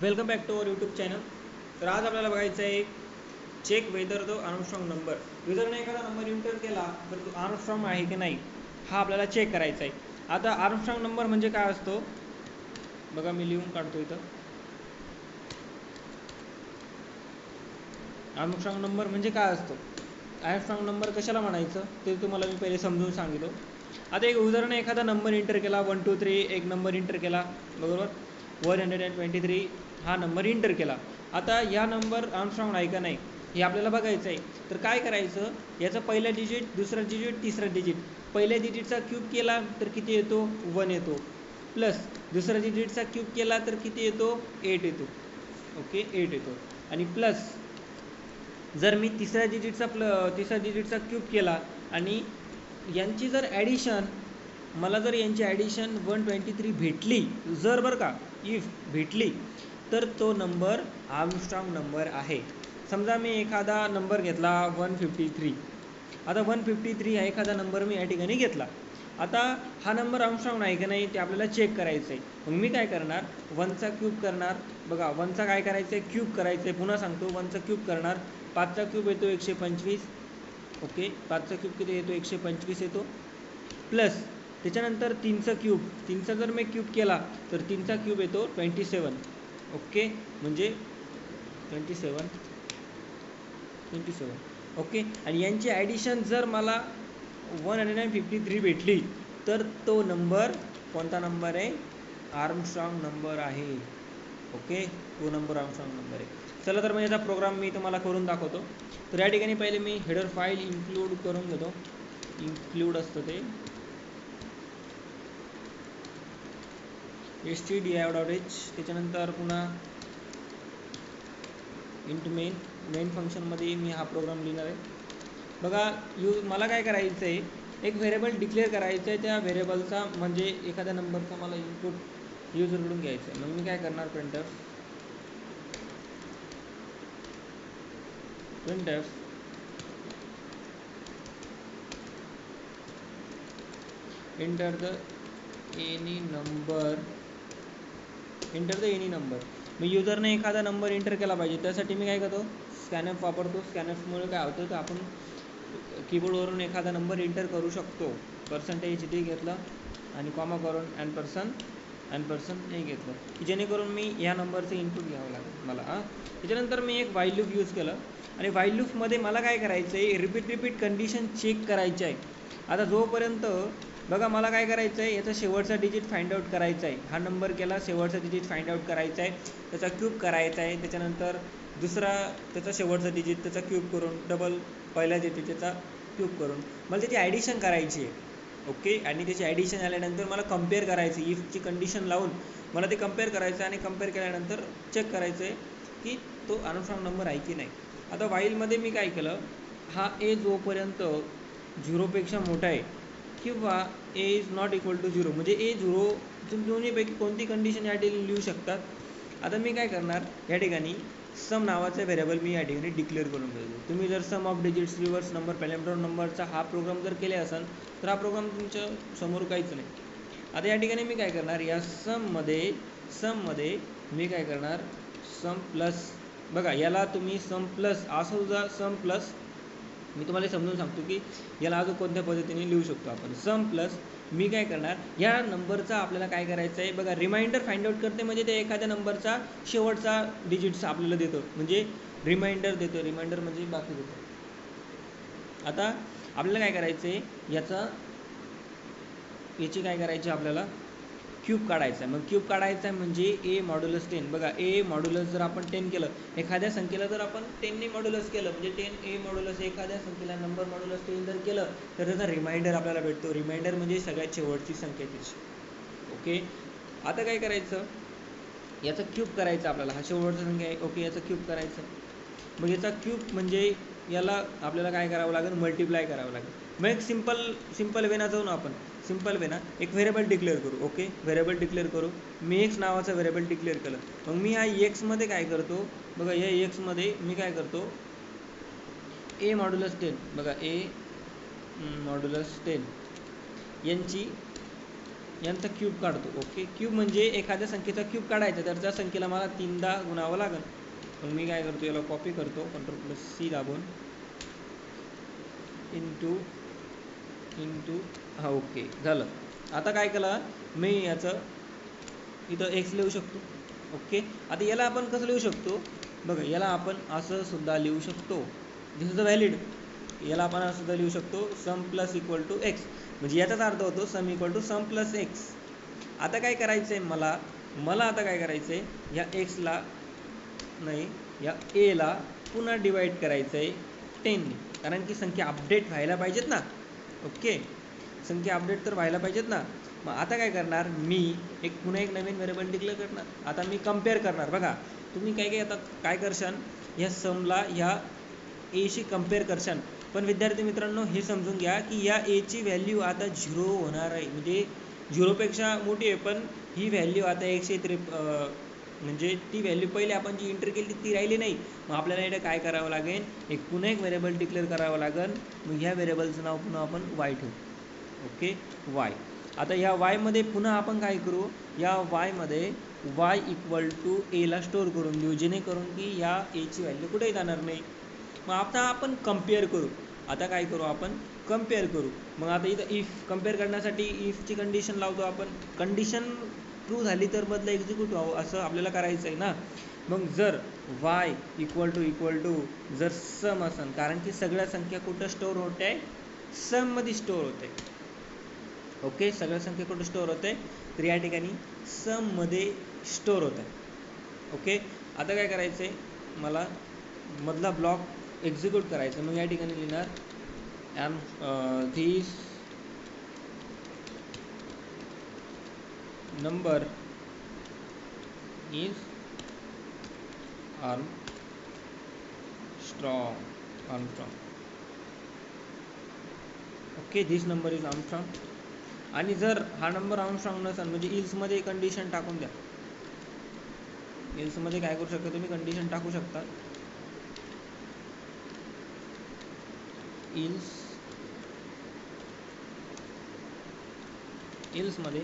Welcome back to our YouTube channel. तर आज आपल्याला बघायचं आहे चेक वेदर तो आर्मस्ट्रॉंग नंबर. युजरने एखादा नंबर एंटर केला तर तो आर्मस्ट्रॉंग आहे की नाही हा आपल्याला चेक करायचा आहे. आता आर्मस्ट्रॉंग नंबर म्हणजे काय असतो बघा, मी लिहून काढतो इथं. आर्मस्ट्रॉंग नंबर म्हणजे काय असतो, आर्मस्ट्रॉंग नंबर कशाला म्हणायचं ते तुम्हाला मी पहिले समजून सांगितलं. आता एक युजरने एखादा नंबर एंटर केला 1 2 3 एक नंबर एंटर केला, बरोबर. 123 हा नंबर एंटर केला. आता या नंबर आर्मस्ट्रॉंग आहे का नाही हे आपल्याला बघायचं आहे. तर काय करायचं, याचा पहिला डिजिट, दुसरा डिजिट, तिसरा डिजिट. पहिल्या डिजिटचा क्यूब केला तर किती येतो, 1 येतो. प्लस दुसऱ्या डिजिटचा क्यूब केला तर किती येतो, 8 येतो. ओके, 8 येतो. आणि प्लस जर मी तिसऱ्या डिजिटचा क्यूब केला आणि यांची जर ॲडिशन, मला जर यांची ॲडिशन 123 भेटली, जर बरं का, इफ भेटली तर तो नंबर आर्मस्ट्रॉंग नंबर आहे. समजा मी एखादा नंबर घेतला 153. आता 153 हा एखादा नंबर मी या ठिकाणी घेतला. आता हा नंबर आर्मस्ट्रॉंग आहे की नाही ते आपल्याला चेक करायचं आहे. मग मी काय करणार, 1चा क्यूब करणार. बघा 1चा काय करायचं आहे, क्यूब करायचं आहे. पुन्हा सांगतो, 1चा क्यूब करणार. 5चा क्यूब येतो 125. ओके, 5चा क्यूब किती येतो, 125 येतो. प्लस त्याच्यानंतर 3चा क्यूब, 3चा जर मी क्यूब केला तर 3चा क्यूब येतो 27. ओके, म्हणजे 27. ओके, आणि यांची ॲडिशन जर मला 153 भेटली तर तो नंबर कोणता नंबर आहे, आर्मस्ट्रॉंग नंबर आहे. ओके, तो नंबर आर्मस्ट्रॉंग नंबर आहे. चला तर मग याचा प्रोग्राम मी तुम्हाला करून दाखवतो. तर या ठिकाणी पहिले मी हेडर फाईल इन्क्लूड करून घेतो. इन्क्लूड असतं ते stdio.h. त्याच्यानंतर पुन्हा इंट मेन फंक्शनमध्ये मी हा प्रोग्राम लिहिणार आहे. बघा, मला काय करायचं आहे, एक व्हेरिएबल डिक्लेअर करायचं आहे. त्या व्हेरिएबलचा म्हणजे एखाद्या नंबरचा मला इनपुट यूजरकडून घ्यायचं आहे. मग मी काय करणार, printf enter the any number. मी युजरने एखादा नंबर एंटर केला पाहिजे, त्यासाठी मी काय करतो, स्कॅनएफ वापरतो. स्कॅनएफमुळे काय होतं तर आपण कीबोर्डवरून एखादा नंबर एंटर करू शकतो. %d घेतला आणि कॉमा करून अँड% हे घेतलं की जेणेकरून मी या नंबरचं इनपुट घ्यावं लागेल मला. त्याच्यानंतर मी एक व्हाईल लूप यूज केलं आणि व्हाईल लूपमध्ये मला काय करायचं आहे, रिपीट कंडिशन चेक करायची आहे. आता जोपर्यंत बघा मला काय करायचं आहे, याचा शेवटचा डिजिट फाइंड आउट करायचा आहे. हा नंबर केला, शेवटचा डिजिट फाइंड आउट करायचा आहे, त्याचा क्यूब करायचा आहे. त्याच्यानंतर दुसरा त्याचा शेवटचा डिजिट, त्याचा क्यूब करून डबल पहिला डिजिट त्याचा क्यूब करून मला त्याची ॲडिशन करायची आहे. ओके, आणि त्याची ॲडिशन आल्यानंतर मला कम्पेअर करायचं, इफची कंडिशन लावून मला ते कम्पेअर करायचं आणि कम्पेअर केल्यानंतर चेक करायचं आहे की तो आर्मस्ट्रॉंग नंबर आहे की नाही. आता व्हाईलमध्ये मी काय केलं, हा ए जोपर्यंत 0पेक्षा मोठा आहे किंवा ए इज नॉट इक्वल टू 0 म्हणजे ए 0, तुम्ही दोन्हीपैकी कोणती कंडिशन या ठिकाणी लिहू शकतात. आता मी काय करणार, या ठिकाणी सम नावाचा व्हेरिएबल मी या ठिकाणी डिक्लेअर करून घेतो. तुम्ही जर सम ऑफ डिजिट्स, रिव्हर्स नंबर, पॅलेंड्रोम नंबरचा हा प्रोग्राम जर केले असाल तर हा प्रोग्राम तुमच्या समोर काहीच नाही. आता या ठिकाणी मी काय करणार, या सममध्ये मी काय करणार, सम प्लस. बघा याला तुम्ही सम प्लस असं सुद्धा सम प्लस, मी तुम्हाला समजून सांगतो की याला अजून कोणत्या पद्धतीने लिहू शकतो आपण. सम प्लस मी काय करणार, या नंबरचा आपल्याला काय करायचं आहे, बघा रिमाइंडर फाइंड आउट करते म्हणजे ते एखाद्या नंबरचा शेवटचा डिजिट्स आपल्याला देतो, म्हणजे रिमाइंडर देतो. रिमाइंडर म्हणजे बाकी देतो. आता आपल्याला काय करायचं आहे, याची काय करायची, आपल्याला क्यूब काढायचा आहे. मग क्यूब काढायचा आहे म्हणजे ए मॉड्युलस 10. बघा ए मॉड्युलस जर आपण 10 केलं, एखाद्या संख्येला जर आपण 10ने मॉड्युलस केलं म्हणजे 10 ए मॉड्युलस, एखाद्या संख्येला नंबर मॉड्युलस 10 जर केलं तर त्याचा रिमाइंडर आपल्याला भेटतो. रिमाइंडर म्हणजे सगळ्यात शेवटची संख्या त्याची. ओके, आता काय करायचं, याचा क्यूब करायचा आपल्याला, हा शेवटची संख्या आहे. ओके, याचा क्यूब करायचं. मग याचा क्यूब म्हणजे याला आपल्याला काय करावं लागेल, मल्टिप्लाय करावं लागेल. मग एक सिम्पल वेना जाऊ ना आपण. सिम्पल वेना एक व्हेरिएबल डिक्लेअर करू. ओके, व्हेरिएबल डिक्लेअर करू. मी एक्स नावाचा व्हेरिएबल डिक्लेअर केलं. मग मी या एक्समध्ये काय करतो, बघा या एक्समध्ये मी काय करतो, ए मॉड्युलस 10. बघा ए मॉड्युलस 10 यांची यांचा क्यूब काढतो. ओके, क्यूब म्हणजे एखाद्या संख्येचा क्यूब काढायचा, तर त्या संख्येला मला 3दा गुणावं लागेल. मग मी काय करतो, याला कॉपी करतो Ctrl+C दाबून, इंटू हा ओके झालं. आता काय केलं मी, याचं इथं x लिहू शकतो. ओके, आता याला आपण कसं लिहू शकतो बघा, याला आपण असं सुद्धा लिहू शकतो, दिस इज अ व्हॅलिड. याला आपण असं सुद्धा लिहू शकतो sum plus equal to x, म्हणजे याचाच अर्थ होतो sum equal to sum plus x. आता काय करायचं आहे मला आता काय करायचं आहे, या एक्सला नाही या एला पुन्हा डिवाईड करायचं आहे 10ने, कारण की संख्या अपडेट व्हायला पाहिजेत ना. ओके, संख्या अपडेट तर व्हायला पाहिजेत ना. मग आता काय करणार मी, पुन्हा एक नवीन व्हेरिएबल डिक्लेअर करणार. आता मी कम्पेअर करणार. बघा तुम्ही आता काय करशाल, ह्या समला ह्या एशी कम्पेअर करशाल. पण विद्यार्थी मित्रांनो, हे समजून घ्या की या एची व्हॅल्यू आता 0 होणार आहे, म्हणजे 0पेक्षा मोठी आहे. पण ही व्हॅल्यू आता 153, म्हणजे ती व्हॅल्यू पहिले आपण जी एंटर केली ती राहिली नाही. मग आपल्याला इथे काय करावं लागेल, पुन्हा एक व्हेरिएबल डिक्लेअर करावं लागेल. मग ह्या व्हेरिएबलचं नाव पुन्हा आपण वाय ठेवू. Okay, Y. आता या वायमध्ये पुन्हा आपण काय करू, या वायमध्ये वाय इक्वल टू एला स्टोअर करून देऊ, जेणेकरून की या एची व्हॅल्यू कुठेही जाणार नाही. मग आता आपण कम्पेअर करू. आता काय करू, आपण कम्पेअर करू. मग आता इथं इफ कम्पेअर करण्यासाठी इफची कंडिशन लावतो आपण. कंडिशन ट्रू झाली तर बदला एक्झिक्यूट व्हावं असं आपल्याला करायचं आहे ना. मग जर वाय इक्वल टू जर सम असेल, कारण की सगळ्या संख्या कुठं स्टोअर होते आहे, सममध्ये स्टोअर होते. ओके, सगळ्या संख्या कुठं स्टोअर होते, तर या ठिकाणी सममध्ये स्टोअर होत आहे. ओके, आता काय करायचं आहे, मला मधला ब्लॉक एक्झिक्यूट करायचा. मग या ठिकाणी लिहिणार this number is Armstrong. Okay, this number is Armstrong. आणि जर हा नंबर आर्मस्ट्रॉंग नसेल, म्हणजे इल्समध्ये कंडिशन टाकून द्या. इल्समध्ये काय करू शकता तुम्ही, कंडिशन टाकू शकता. इल्समध्ये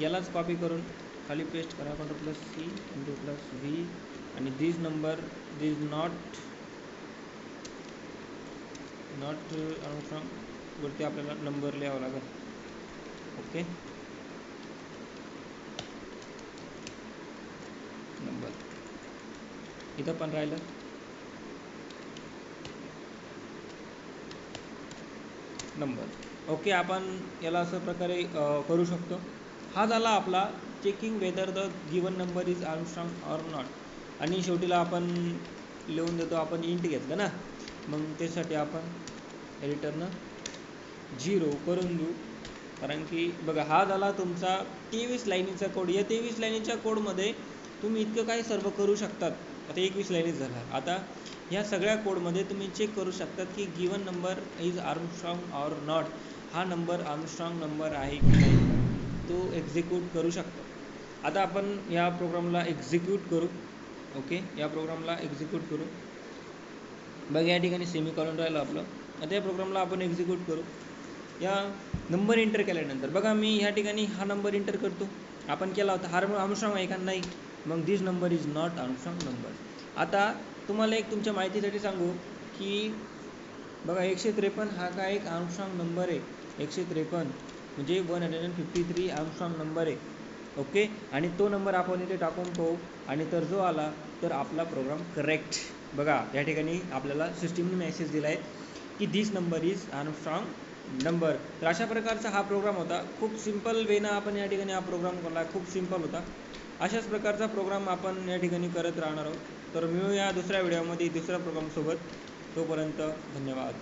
यालाच कॉपी करून खाली पेस्ट करा, Ctrl+C Ctrl+V, आणि दिस नंबर दिस नॉट आर्मस्ट्रॉंग वरती आपल्याला नंबर लिहावा लागेल. ओके, नंबर इथं पण राहिलं. नंबर. ओके, आपण याला असं प्रकारे करू शकतो. हा झाला आपला checking whether the given number is Armstrong or not. आणि शेवटीला आपण लिहून देतो, आपण इंट घेतलं ना, मग त्यासाठी आपण रिटर्न 0 करून देऊ. कारण की बघा, हा झाला तुमचा 23 लाईनीचा कोड. या 23 लाईनीच्या कोडमध्ये तुम्ही इतकं काय सर्व करू शकतात. आता 21 लाईनीच झाला. आता ह्या सगळ्या कोडमध्ये तुम्ही चेक करू शकतात की given number is Armstrong or not, हा नंबर आर्मस्ट्रॉंग नंबर आहे की नाही, तो एक्झिक्यूट करू शकतो. आता आपण या प्रोग्रामला एक्झिक्यूट करू. ओके, या प्रोग्रामला एक्झिक्यूट करू. बघा या ठिकाणी सेमीकॉलन राहिलं आपलं. आता या प्रोग्रामला आपण एक्झिक्यूट करू. या नंबर एंटर केल्यानंतर बघा, मी ह्या ठिकाणी हा नंबर एंटर करतो. आपण केला होता, हा आर्मस्ट्रॉंग आहे का, नाही. मग this number is not Armstrong number. आता तुम्हाला एक तुमच्या माहितीसाठी सांगू की बघा 153 हा काय एक आर्मस्ट्रॉंग नंबर आहे. 153 म्हणजे 153 आर्मस्ट्रॉंग नंबर आहे. ओके, आणि तो नंबर आपण इथे टाकून पाहू, आणि तर जो आला तर आपला प्रोग्राम करेक्ट. बघा या ठिकाणी आपल्याला सिस्टीमने मेसेज दिला आहे की दिस नंबर इज आर्मस्ट्रॉंग नंबर. तर अशा प्रकारचा हा प्रोग्राम होता. खूप सिम्पल वेनं आपण या ठिकाणी हा प्रोग्राम केला, खूप सिम्पल होता. अशाच प्रकारचा प्रोग्राम आपण या ठिकाणी करत राहणार आहोत. तर मिळूया दुसऱ्या व्हिडिओमध्ये दुसऱ्या प्रोग्रामसोबत. तोपर्यंत धन्यवाद.